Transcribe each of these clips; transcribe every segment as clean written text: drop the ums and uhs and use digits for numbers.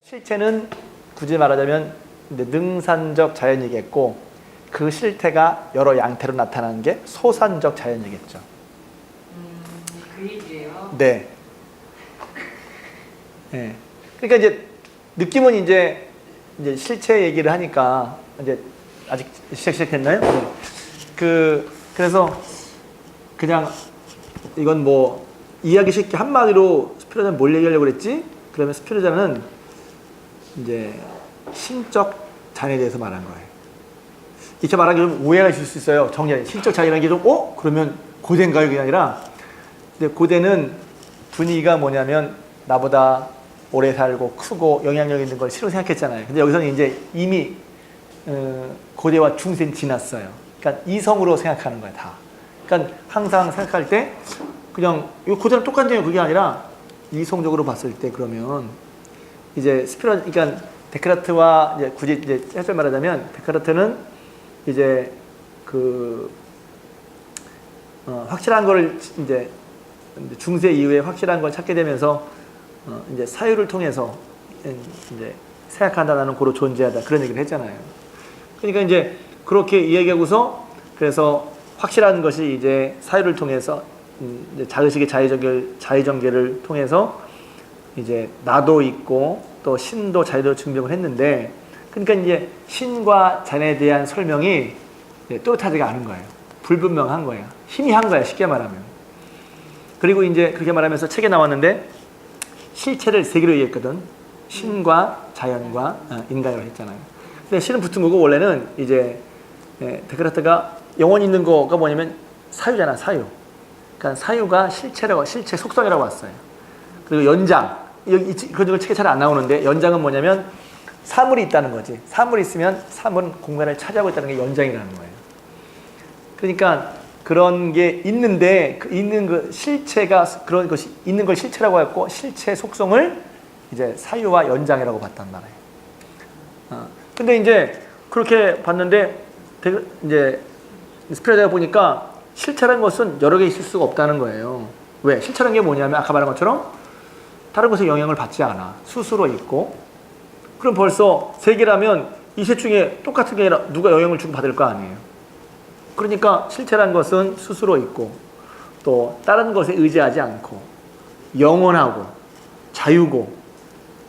실체는 굳이 말하자면 능산적 자연이겠고 그 실태가 여러 양태로 나타나는 게 소산적 자연이겠죠. 그 얘기예요? 네. 네. 그러니까 이제 느낌은 이제 실체 얘기를 하니까 이제 아직 시작했나요? 네. 그래서 그냥 이건 뭐 이해하기 쉽게 한마디로 스피노자는 뭘 얘기하려고 그랬지? 그러면 스피노자는 이제 신적 자연에 대해서 말한 거예요. 이렇게 말하기 좀 오해가 있을 수 있어요. 정리하기. 신적 자연이라는 게 좀 그러면 고대인가요? 그게 아니라 근데 고대는 분위기가 뭐냐면 나보다 오래 살고 크고 영향력 있는 걸 싫어 생각했잖아요. 근데 여기서는 이제 이미 고대와 중세는 지났어요. 그러니까 이성으로 생각하는 거예요, 다. 그러니까 항상 생각할 때 그냥 이거 고대랑 똑같네요. 그게 아니라 이성적으로 봤을 때 그러면 이제 그러니까 데카르트와 이제 굳이 이제 해설 말하자면 데카르트는 이제 확실한 거를 이제 중세 이후에 확실한 걸 찾게 되면서 이제 사유를 통해서 이제 생각한다는 고로 존재하다 그런 얘기를 했잖아요. 그러니까 이제 그렇게 이야기하고서 그래서 확실한 것이 이제 사유를 통해서 이제 자의식의 자의정계를 통해서 이제 나도 있고 또 신도 자유도 증명을 했는데 그러니까 이제 신과 자연에 대한 설명이 뚜렷하지가 않은 거예요. 불분명한 거예요. 희미한 거예요. 쉽게 말하면. 그리고 이제 그렇게 말하면서 책에 나왔는데 실체를 세 개로 얘기했거든. 신과 자연과 인간이라고 했잖아요. 근데 신은 붙은 거고 원래는 이제 데카르트가 영원히 있는 거가 뭐냐면 사유잖아. 사유. 그러니까 사유가 실체 속성이라고 왔어요. 그리고 연장. 그런 거 책에 잘 안 나오는데 연장은 뭐냐면 사물이 있다는 거지. 사물이 있으면 사물은 공간을 차지하고 있다는 게 연장이라는 거예요. 그러니까 그런 게 있는데 있는 그 실체가 그런 것이 있는 걸 실체라고 했고 실체 속성을 이제 사유와 연장이라고 봤단 말이에요. 근데 이제 그렇게 봤는데 이제 스피노자가 보니까 실체라는 것은 여러 개 있을 수가 없다는 거예요. 왜? 실체라는 게 뭐냐면 아까 말한 것처럼 다른 것에 영향을 받지 않아. 스스로 있고. 그럼 벌써 세 개라면 이 셋 중에 똑같은 게 아니라 누가 영향을 주고 받을 거 아니에요. 그러니까 실체란 것은 스스로 있고 또 다른 것에 의지하지 않고 영원하고 자유고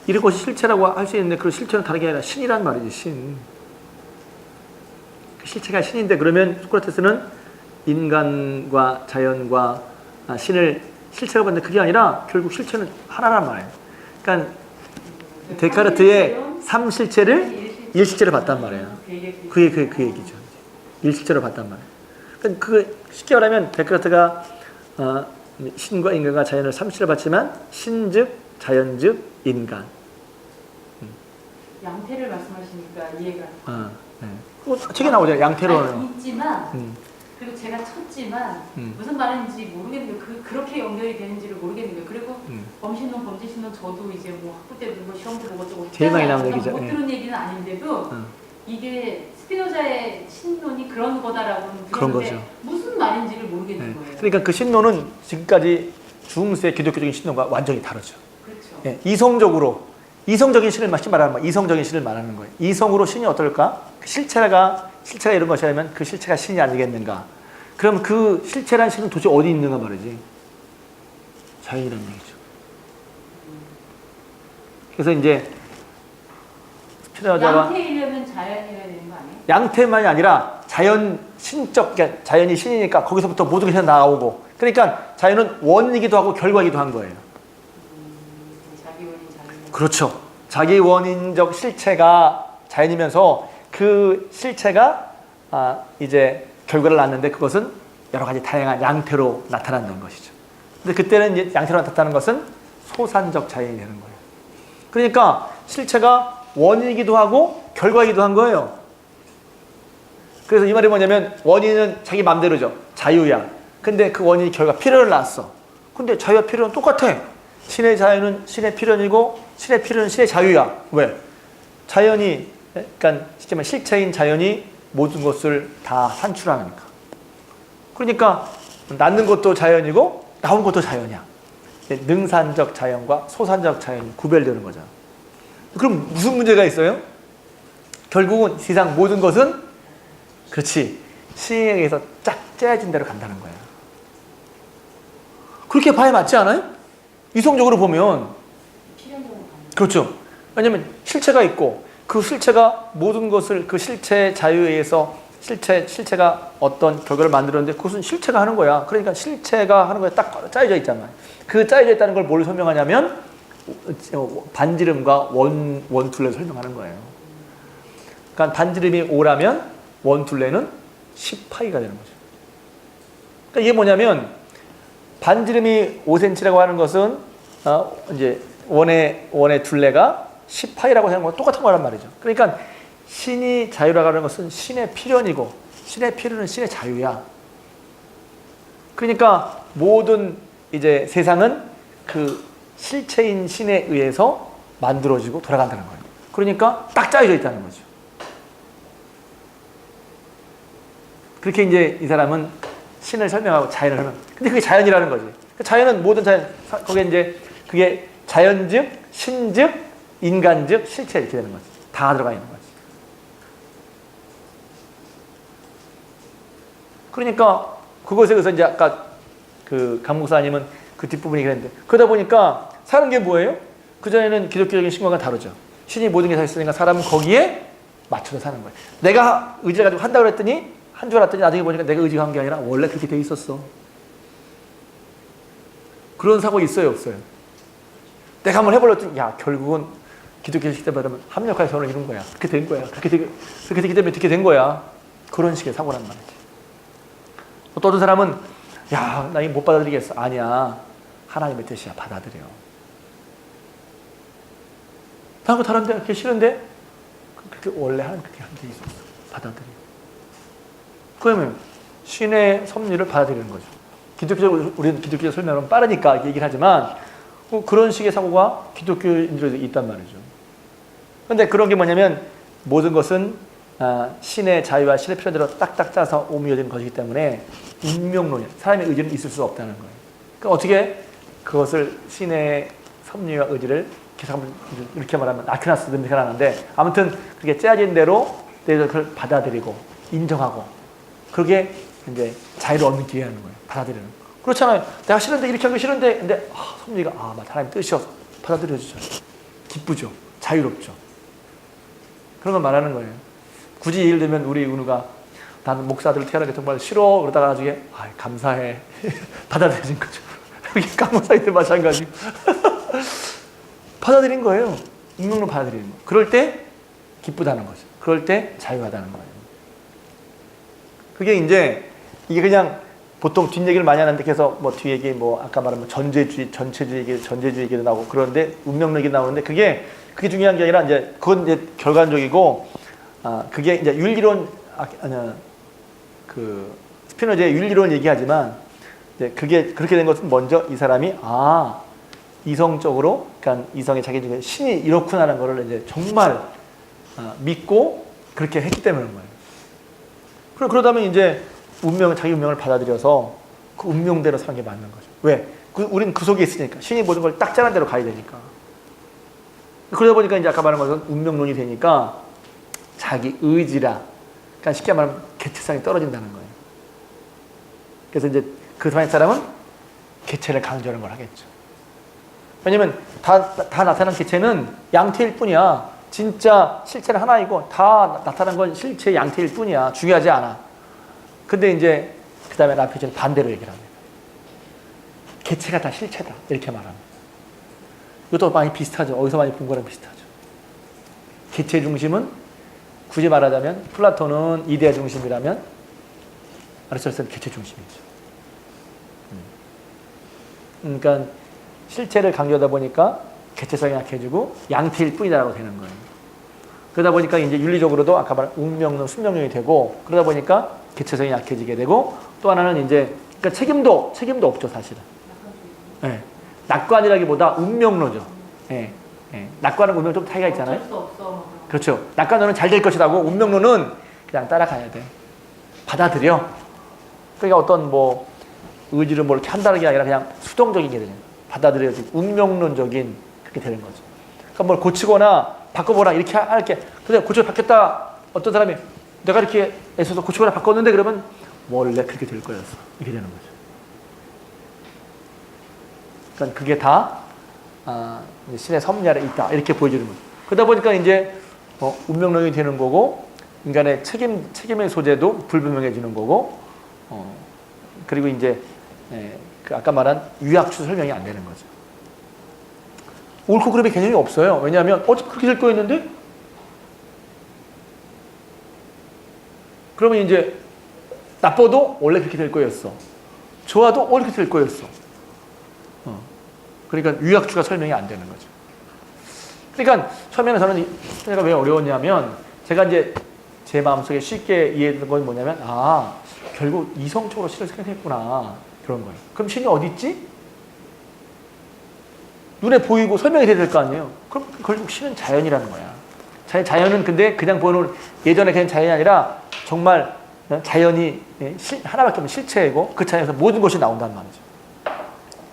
이런 것이 실체라고 할 수 있는데 그 실체는 다른 게 아니라 신이란 말이지. 신. 그 실체가 신인데 그러면 소크라테스는 인간과 자연과 신을 실체가 봤는데 그게 아니라 결국 실체는 하나란 말이에요. 그러니까 데카르트의 3실체를 1실체로 봤단 말이에요. 그게 그 얘기죠. 1실체로 봤단 말이에요. 그러니까 그 쉽게 말하면 데카르트가 신과 인간과 자연을 3실체로 봤지만 신즉 자연즉 인간. 양태를 말씀하시니까 이해가. 네. 책에 나오죠. 양태로는. 있지만 그리고 제가 쳤지만 무슨 말인지 모르겠는 거예요. 그렇게 연결이 되는지를 모르겠는 거예요. 그리고 범신론, 범죄신론 저도 이제 뭐 학부 때 보고 시험도 보고 조금 제일 많이 나오는 얘기죠. 못 들은 얘기는 아닌데도 이게 스피노자의 신론이 그런 거다라고 그런 들었는데 거죠. 무슨 말인지를 모르겠는 거예요. 그러니까 그 신론은 지금까지 중세 기독교적인 신론과 완전히 다르죠. 그렇죠. 이성적인 신을 말하는 거예요. 이성적인 신을 말하는 거예요. 이성으로 신이 어떨까? 실체가 이런 것이라면 그 실체가 신이 아니겠는가? 그럼 그 실체란 신은 도대체 어디 있는가 말이지. 자연이라는 얘기죠. 그래서 이제 스피노자가 양태이려면 자연이어야 되는 거 아니에요? 양태만이 아니라 그러니까 자연이 신이니까 거기서부터 모든 게 나오고 그러니까 자연은 원이기도 하고 결과이기도 한 거예요. 자기 원인, 자기. 그렇죠. 자기 원인적 실체가 자연이면서 그 실체가 이제 결과를 낳는데 그것은 여러 가지 다양한 양태로 나타난다는 것이죠. 근데 그때는 이제 양태로 나타나는 것은 소산적 자연이 되는 거예요. 그러니까 실체가 원인이기도 하고 결과이기도 한 거예요. 그래서 이 말이 뭐냐면 원인은 자기 맘대로죠. 자유야. 근데 그 원인이 결과 필연을 낳았어. 근데 자유와 필연은 똑같아. 신의 자유는 신의 필연이고 신의 필연은 신의 자유야. 왜? 자연이 그러니까 쉽게 말하면 실체인 자연이 모든 것을 다 산출하니까. 그러니까 낳는 것도 자연이고 나온 것도 자연이야. 능산적 자연과 소산적 자연이 구별되는 거죠. 그럼 무슨 문제가 있어요? 결국은 세상 모든 것은 그렇지 신에 의해서 짝 짜여진 대로 간다는 거야. 그렇게 봐야 맞지 않아요? 이성적으로 보면 필연적으로 가는 그렇죠. 왜냐하면 실체가 있고 그 실체가 모든 것을 그 실체의 자유에 의해서 실체가 어떤 결과를 만들었는데 그것은 실체가 하는 거야. 그러니까 실체가 하는 거에 딱 짜여져 있잖아요. 그 짜여져 있다는 걸 뭘 설명하냐면 반지름과 원둘레를 설명하는 거예요. 그러니까 반지름이 5라면 원둘레는 10파이가 되는 거죠. 그러니까 이게 뭐냐면 반지름이 5cm라고 하는 것은 이제 원의 둘레가 10파이라고 하는 거랑 똑같은 거란 말이죠. 그러니까 신이 자유라고 하는 것은 신의 필연이고 신의 필연은 신의 자유야. 그러니까 모든 이제 세상은 그 실체인 신에 의해서 만들어지고 돌아간다는 거예요. 그러니까 딱 짜여져 있다는 거죠. 그렇게 이제 이 사람은 신을 설명하고 자연을 설명. 근데 그게 자연이라는 거지. 자연은 모든 자연, 거기에 이제 그게 자연즉, 신즉, 인간즉, 실체 이렇게 되는 거지. 다 들어가 있는 거지. 그러니까 그것에 의해서 이제 아까 그 강 목사님은 그 뒷부분이 그랬는데 그러다 보니까 사는 게 뭐예요? 그전에는 기독교적인 신과가 다르죠. 신이 모든 게 다 있으니까 사람은 거기에 맞춰서 사는 거예요. 내가 의지를 가지고 한다고 그랬더니 한 줄 알았더니 나중에 보니까 내가 의지가 한 게 아니라 원래 그렇게 돼 있었어. 그런 사고 있어요, 없어요? 내가 한번 해보려더니 야 결국은 기독교 시대 받으면 합력할 선을 이룬 거야. 그렇게 된 거야. 그렇게 되기 때문에 어떻게 된 거야. 그런 식의 사고란 말이지. 또 어떤 사람은 야 나 이거 못 받아들이겠어. 아니야. 하나님의 뜻이야. 받아들여. 나하고 다른데 그렇게 싫은데 그렇게 원래 하는 그렇게 한 게 있었어. 받아들여. 그러면 신의 섭리를 받아들이는 거죠. 기독교적으로 우리는 기독교 설명은 빠르니까 이렇게 얘기를 하지만 그런 식의 사고가 기독교인들에도 있단 말이죠. 그런데 그런 게 뭐냐면 모든 것은 신의 자유와 신의 필요대로 딱딱 짜서 오미어진 것이기 때문에 운명론이야. 사람의 의지는 있을 수 없다는 거예요. 그러니까 어떻게 그것을 신의 섭리와 의지를 이렇게 말하면 아크나스 냄새가 나는데 아무튼 그렇게 짜진 대로 그걸 받아들이고 인정하고 그게 이제 자유를 얻는 기회라는 거예요. 받아들이는 거. 그렇잖아요. 내가 싫은데 이렇게 하기 싫은데 근데 섭리가 맞아 하나님 뜻이어서 받아들여주죠. 기쁘죠. 자유롭죠. 그런 걸 말하는 거예요. 굳이 예를 들면 우리 은우가 나는 목사들을 태어나게 정말 싫어 그러다가 나중에 감사해 받아들여진 거죠. 여기 강목사님들 마찬가지고 받아들인 거예요. 운명으로 받아들이는 거. 그럴 때 기쁘다는 거죠. 그럴 때 자유하다는 거예요. 그게 이제 이게 그냥 보통 뒷얘기를 많이 하는데 그래서 뭐 뒤얘기 뭐 아까 말한 전체주의 얘기도 나오고 그런데 운명론 얘기 나오는데 그게 중요한 게 아니라 이제 그건 이제 결과적이고 그게 이제 윤리론 그 스피노자의 윤리론 얘기하지만 이제 그게 그렇게 된 것은 먼저 이 사람이 이성적으로 그러니까 이성의 자기 중에 신이 이렇구나라는 거를 이제 정말 믿고 그렇게 했기 때문인 거예요. 그러다면 이제 자기 운명을 받아들여서 그 운명대로 사는 게 맞는 거죠. 왜? 우리는 그 속에 있으니까 신이 모든 걸 딱 짜는 대로 가야 되니까. 그러다 보니까 이제 아까 말한 것은 운명론이 되니까 자기 의지라, 그러니까 쉽게 말하면 개체성이 떨어진다는 거예요. 그래서 이제 그 사람은 개체를 강조하는 걸 하겠죠. 왜냐면 다 나타난 개체는 양태일 뿐이야. 진짜 실체는 하나이고 다 나타난 건 실체의 양태일 뿐이야. 중요하지 않아. 근데 이제 그 다음에 라피즈는 반대로 얘기를 합니다. 개체가 다 실체다. 이렇게 말합니다. 이것도 많이 비슷하죠. 어디서 많이 본 거랑 비슷하죠. 개체 중심은 굳이 말하자면 플라톤은 이데아 중심이라면 아리스토텔레스는 개체 중심이죠. 그러니까 실체를 강조하다 보니까 개체성이 약해지고 양태일 뿐이다라고 되는 거예요. 그러다 보니까 이제 윤리적으로도 아까 말한 운명론, 숙명론이 되고 그러다 보니까 개체성이 약해지게 되고 또 하나는 이제 그러니까 책임도 없죠 사실은. 네. 낙관이라기보다 운명론이죠. 네. 네. 낙관은 운명 좀 차이가 있잖아요. 어쩔 수 없어. 그렇죠. 낙관론은 잘 될 것이라고 운명론은 그냥 따라가야 돼. 받아들여. 그러니까 어떤 뭐 의지를 뭐 이렇게 한다는 게 아니라 그냥 수동적인 게 되는 거예요. 받아들여지고 운명론적인 그렇게 되는 거죠. 그러니까 뭘 고치거나 바꿔보라 이렇게 할게. 근데 고쳐서 바뀌었다. 어떤 사람이 내가 이렇게 애써서 고치거나 바꿨는데 그러면 원래 그렇게 될 거였어. 이렇게 되는 거죠. 그러니까 그게 다 이제 신의 섭리 아래 있다 이렇게 보여주는 거죠. 그러다 보니까 이제 운명론이 되는 거고 인간의 책임의 소재도 불분명해지는 거고 그리고 이제 그 아까 말한 유약추 설명이 안 되는 거죠. 옳고 그름의 개념이 없어요. 왜냐하면 어차피 그렇게 될 거였는데 그러면 이제 나빠도 원래 그렇게 될 거였어. 좋아도 원래 그렇게 될 거였어. 그러니까 유약추가 설명이 안 되는 거죠. 그러니까 처음에는 저는 제가 왜 어려웠냐면 제가 이제 제 마음속에 쉽게 이해했던 건 뭐냐면 결국 이성적으로 신을 생각했구나 그런 거예요. 그럼 신이 어디 있지? 눈에 보이고 설명이 돼야 될 거 아니에요. 그럼 결국 신은 자연이라는 거야. 자연은 근데 그냥 보는 예전에 그냥 자연이 아니라 정말 자연이 하나밖에 없는 실체이고 그 자연에서 모든 것이 나온단 말이죠.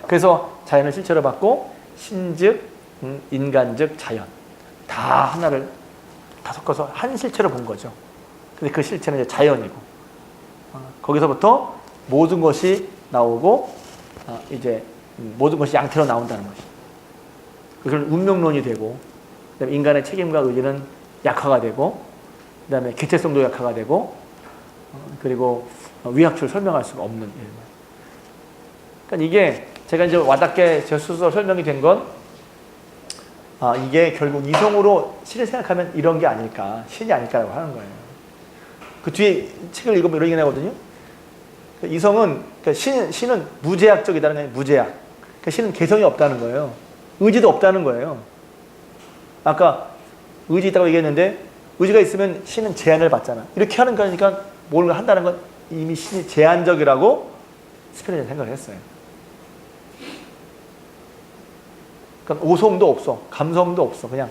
그래서 자연을 실체로 받고 신즉 인간즉 자연 다 하나를 다 섞어서 한 실체로 본 거죠. 근데 그 실체는 이제 자연이고 거기서부터 모든 것이 나오고 이제 모든 것이 양태로 나온다는 것이. 그건 운명론이 되고 그다음에 인간의 책임과 의지는 약화가 되고 그다음에 개체성도 약화가 되고 그리고 위약추를 설명할 수가 없는 일. 그러니까 이게 제가 이제 와닿게 제 스스로 설명이 된 건 이게 결국 이성으로 신을 생각하면 이런 게 아닐까 신이 아닐까라고 하는 거예요. 그 뒤에 책을 읽으면 이런 얘기 나거든요. 이성은 그러니까 신은 무제약적이다는 게 아니라 무제약. 그러니까 신은 개성이 없다는 거예요. 의지도 없다는 거예요. 아까 의지 있다고 얘기했는데 의지가 있으면 신은 제한을 받잖아. 이렇게 하는 거니까 뭔가 한다는 건 이미 신이 제한적이라고 스피노자는 생각을 했어요. 그러니까 오성도 없어. 감성도 없어. 그냥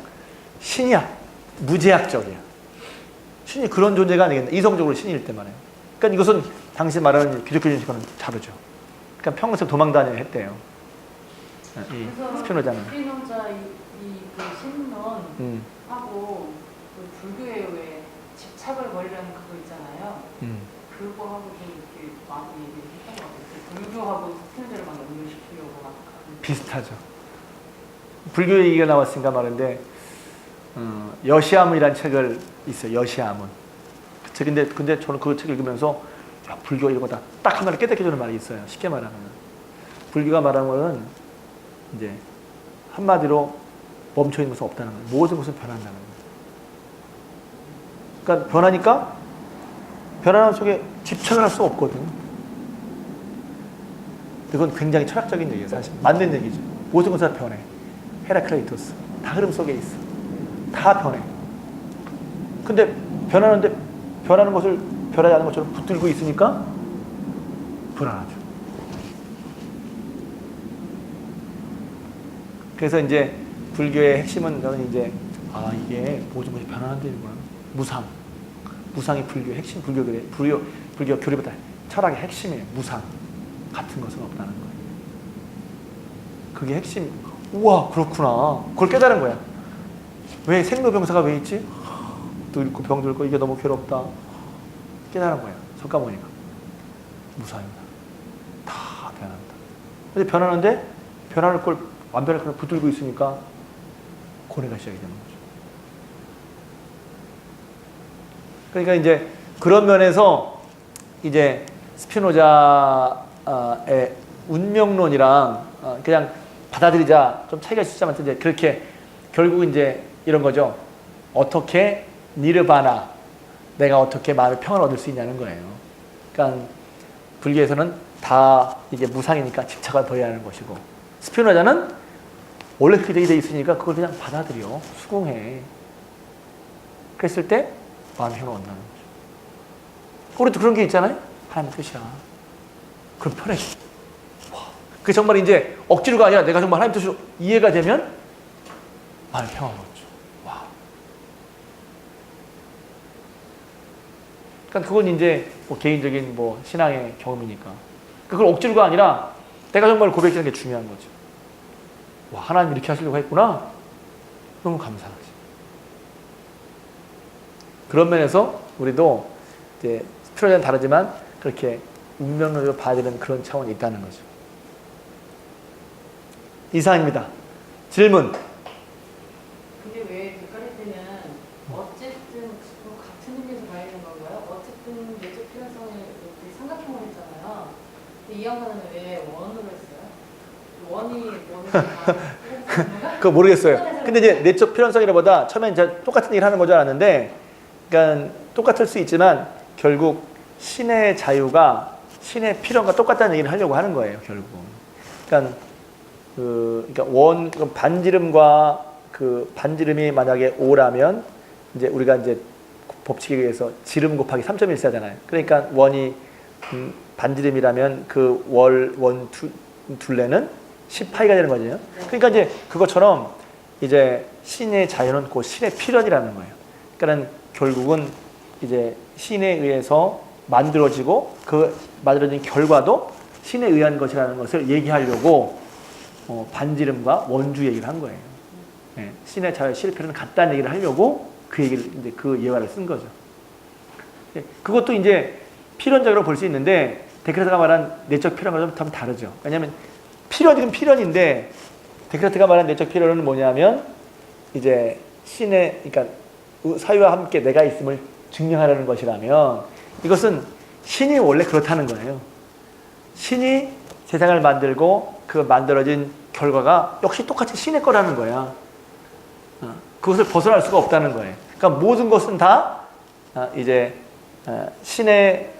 신이야. 무제약적이야. 신이 그런 존재가 아니겠나. 이성적으로 신일 때만 해요. 그러니까 이것은 당시 말하는 기독교적인 시간은 다르죠. 그러니까 평생 도망 다녀야 했대요. 이 스피노자는. 스피노자 그 신론하고 그 불교에 왜 집착을 버리라는 그거 있잖아요. 그거하고 좀 이렇게 많이 얘기했던 것 같아요. 불교하고 스피노자를 막 연결시키려고 막 비슷하죠. 불교 얘기가 나왔으니까 말인데 여시아문이라는 책을 있어요. 여시아문. 그 책인데 근데 저는 그 책 읽으면서 불교 이런 거 다 딱 하나를 깨닫게 주는 말이 있어요. 쉽게 말하면 불교가 말하는 거는 이제 한마디로 멈춰 있는 것은 없다는 거예요. 모든 것은 변한다는 거예요. 그러니까 변하니까 변하는 속에 집착을 할 수가 없거든. 이건 굉장히 철학적인 얘기예요. 사실 맞는 얘기죠. 모든 것은 다 변해. 헤라클레이토스 다 흐름 속에 있어. 다 변해. 근데 변하는데 변하는 것을 변하지 않은 것처럼 붙들고 있으니까 불안하죠. 그래서 이제 불교의 핵심은 저는 이제 이게 모든 것이 변하는 데구나. 무상이 불교의 핵심. 불교 교리보다 철학의 핵심이에요. 무상 같은 것은 없다는 거예요. 그게 핵심. 우와 그렇구나. 그걸 깨달은 거야. 왜 생로병사가 왜 있지? 또 잃고 병 들고 이게 너무 괴롭다. 깨달은 거야. 석가모니가. 무상이다. 다 변한다. 근데 변하는데 변하는 걸 완벽하게 붙들고 있으니까 고뇌가 시작이 되는 거죠. 그러니까 이제 그런 면에서 이제 스피노자의 운명론이랑 그냥 받아들이자 좀 차이가 있지만 이제 그렇게 결국 이제 이런 거죠. 어떻게 니르바나 내가 어떻게 마음의 평안을 얻을 수 있냐는 거예요. 그러니까 불교에서는 다 이게 무상이니까 집착을 버려야 하는 것이고 스피노자는 원래 그렇게 돼 있으니까 그걸 그냥 받아들여 수긍해. 그랬을 때 마음의 평안을 얻는다는 거죠. 우리도 그런 게 있잖아요. 하나님의 뜻이야. 그럼 편해져. 그게 정말 이제 억지로가 아니라 내가 정말 하나님 뜻으로 이해가 되면 마음의 평안을 얻죠. 와. 그러니까 그건 이제 뭐 개인적인 뭐 신앙의 경험이니까. 그걸 억지로가 아니라 내가 정말 고백하는 게 중요한 거죠. 와, 하나님 이렇게 하시려고 했구나. 너무 감사하지. 그런 면에서 우리도 이제 스피노자는 다르지만 그렇게 운명론으로 봐야 되는 그런 차원이 있다는 거죠. 이상입니다. 질문. 근데 왜 데카르트는 어쨌든 뭐 같은 의미에서 봐야 되는 건가요? 어쨌든 내적 필연성을 이렇게 삼각형을 했잖아요. 근데 이 양반은 왜 원으로 했어요? 원으로 다 그거 모르겠어요. 근데 이제 내적 필연성이라보다 처음에 이제 똑같은 얘기를 하는 건 줄 알았는데, 그러니까 똑같을 수 있지만 결국 신의 자유가 신의 필연과 똑같다는 얘기를 하려고 하는 거예요, 결국. 그러니까 그러니까 반지름과 그 반지름이 만약에 5라면 이제 우리가 이제 법칙에 의해서 지름 곱하기 3.14잖아요. 그러니까 원이 반지름이라면 그 원 둘레는 10파이가 되는 거죠. 그러니까 이제 그것처럼 이제 신의 자유는 그 신의 필연이라는 거예요. 그러니까 결국은 이제 신에 의해서 만들어지고 그 만들어진 결과도 신에 의한 것이라는 것을 얘기하려고 반지름과 원주 얘기를 한 거예요. 네, 신의 자유, 신의 필연은 같다는 얘기를 하려고 그 얘기를 이제 그 예화를 쓴 거죠. 네, 그것도 이제 필연적으로 볼 수 있는데 데카르트가 말한 내적 필연과 좀 다르죠. 왜냐하면 필연은 필연인데 데카르트가 말한 내적 필연은 뭐냐면 이제 신의 그러니까 사유와 함께 내가 있음을 증명하려는 것이라면 이것은 신이 원래 그렇다는 거예요. 신이 세상을 만들고 그 만들어진 결과가 역시 똑같이 신의 거라는 거야. 그것을 벗어날 수가 없다는 거예요. 그러니까 모든 것은 다 이제 신의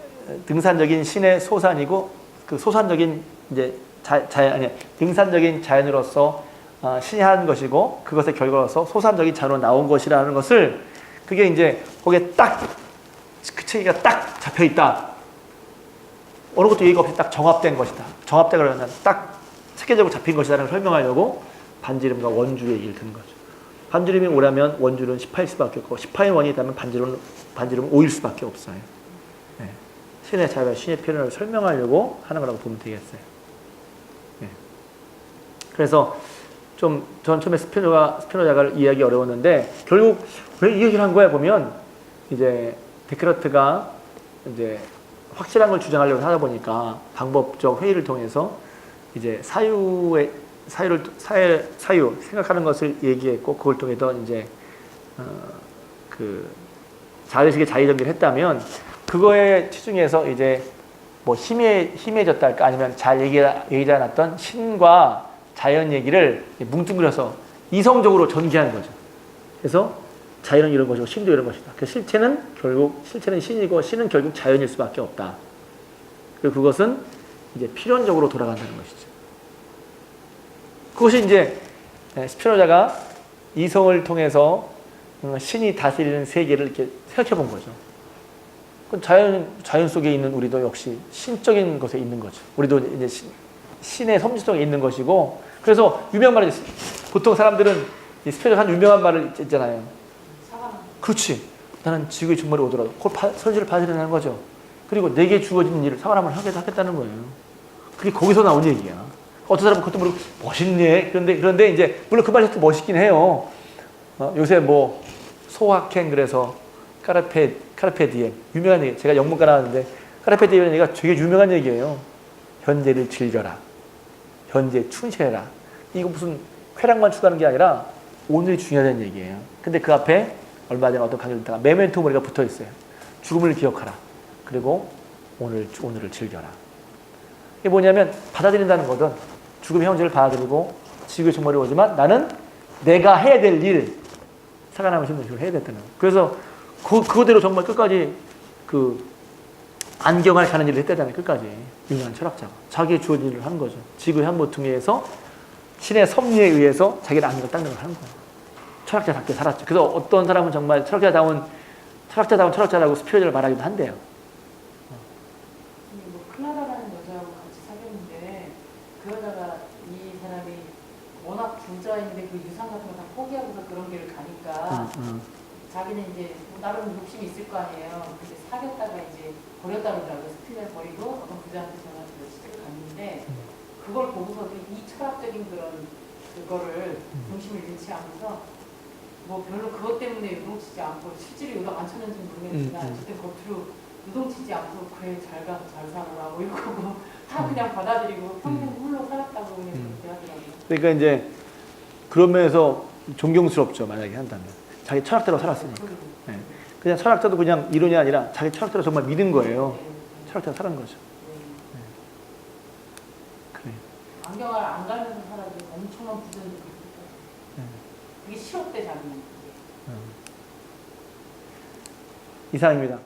등산적인 신의 소산이고 그 소산적인 이제 등산적인 자연으로서 신이 한 것이고 그것의 결과로서 소산적인 자연으로 나온 것이라는 것을 그게 이제 거기에 딱 그 체계가 딱 잡혀 있다. 어느 것도 얘기가 없이 딱 정합된 것이다. 정합되고 그러면 딱 체계적으로 잡힌 것이다라는 걸 설명하려고 반지름과 원주 얘기를 드는 거죠. 반지름이 5라면 원주는 18일 수밖에 없고 18인 원이 있다면 반지름은 5일 수밖에 없어요. 네. 신의 자유와 신의 필연을 설명하려고 하는 거라고 보면 되겠어요. 네. 그래서 전 처음에 스피노자가 이해하기 어려웠는데 결국 왜 이 얘기를 한 거야 보면 이제 데카르트가 이제 확실한 걸 주장하려고 하다 보니까 방법적 회의를 통해서 이제 사유 생각하는 것을 얘기했고 그걸 통해서 이제 그 자의식의 자의정리를 했다면 그거에 치중해서 이제 뭐 희미해졌다 할까 아니면 잘 얘기하지 않았던 신과 자연 얘기를 뭉뚱그려서 이성적으로 전개하는 거죠. 그래서 자연은 이런 것이고 신도 이런 것이다. 그 실체는 신이고 신은 결국 자연일 수밖에 없다. 그리고 그것은 이제 필연적으로 돌아간다는 것이죠. 그것이 이제 스피노자가 이성을 통해서 신이 다스리는 세계를 이렇게 생각해 본 거죠. 자연 속에 있는 우리도 역시 신적인 것에 있는 거죠. 우리도 이제 신의 섭리 속에 있는 것이고, 그래서 유명한 말이 있어요. 보통 사람들은 스피노자가 한 유명한 말을 있잖아요. 그렇지. 나는 지구의 종말이 오더라도 그걸 선지를 받으려는 거죠. 그리고 내게 주어진 일을 사과함을 하겠다는 거예요. 그게 거기서 나온 얘기야. 어떤 사람은 그것도 모르고 멋있네. 그런데 이제 물론 그 말이 멋있긴 해요. 요새 뭐 소확행 그래서 카르페 디엠 유명한 얘기. 제가 영문과 나왔는데 카르페 디엠이라는 얘기가 되게 유명한 얘기예요. 현재를 즐겨라. 현재에 충실해라. 이거 무슨 쾌락만 추구하는 게 아니라 오늘이 중요하다는 얘기예요. 근데 그 앞에 얼마 전에 어떤 강의를 듣다가 메멘토 모리가 붙어 있어요. 죽음을 기억하라. 그리고 오늘을 즐겨라. 이게 뭐냐면 받아들인다는 거든 죽음의 현재를 받아들이고 지구의 종말이 오지만 나는 내가 해야 될 일 살아남으신 분을 해야 됐다는 거예요. 그래서 그거대로 정말 끝까지 그 안경을 가는 일을 했다잖아요. 끝까지 유명한 철학자가 자기의 주어진 일을 하는 거죠. 지구의 한 모퉁이에서 신의 섭리에 의해서 자기를 안경을 닦는 걸 하는 거예요. 철학자답게 살았죠. 그래서 어떤 사람은 정말 철학자다운 철학자라고 스피노자를 말하기도 한대요. 뭐 클라라라는 여자하고 같이 사귀었는데 그 여자가 이 사람이 워낙 부자인데 그 유산 같은 거 다 포기하고서 그런 길을 가니까 자기는 이제 뭐 나름 욕심이 있을 거 아니에요. 근데 사귀었다가 이제 버렸다 그러더라고요. 스피노자를 버리고 어떤 부자한테 전화해서 시집을 갔는데 그걸 보고서도 이 철학적인 그거를 중심을 잃지 않아서 뭐 별로 그것 때문에 요동치지 않고 실제로 요동 안 쳤는지 모르겠지만 어쨌든 겉으로 요동치지 않고 그래 잘 가, 잘 살아라 뭐 이러고 다 그냥 받아들이고 평생 홀로 살았다고 그냥 그렇게 하더라고요. 그러니까 이제 그런 면에서 존경스럽죠. 만약에 한다면 자기 철학대로 살았으니까. 네. 그냥 철학자도 그냥 이론이 아니라 자기 철학대로 정말 믿은 거예요. 철학대로 살은 거죠. 네. 그래. 안경을 안 갈면서 살아도 엄청난 부전도 그렇고 그게 싫었대 자기는. 이상입니다.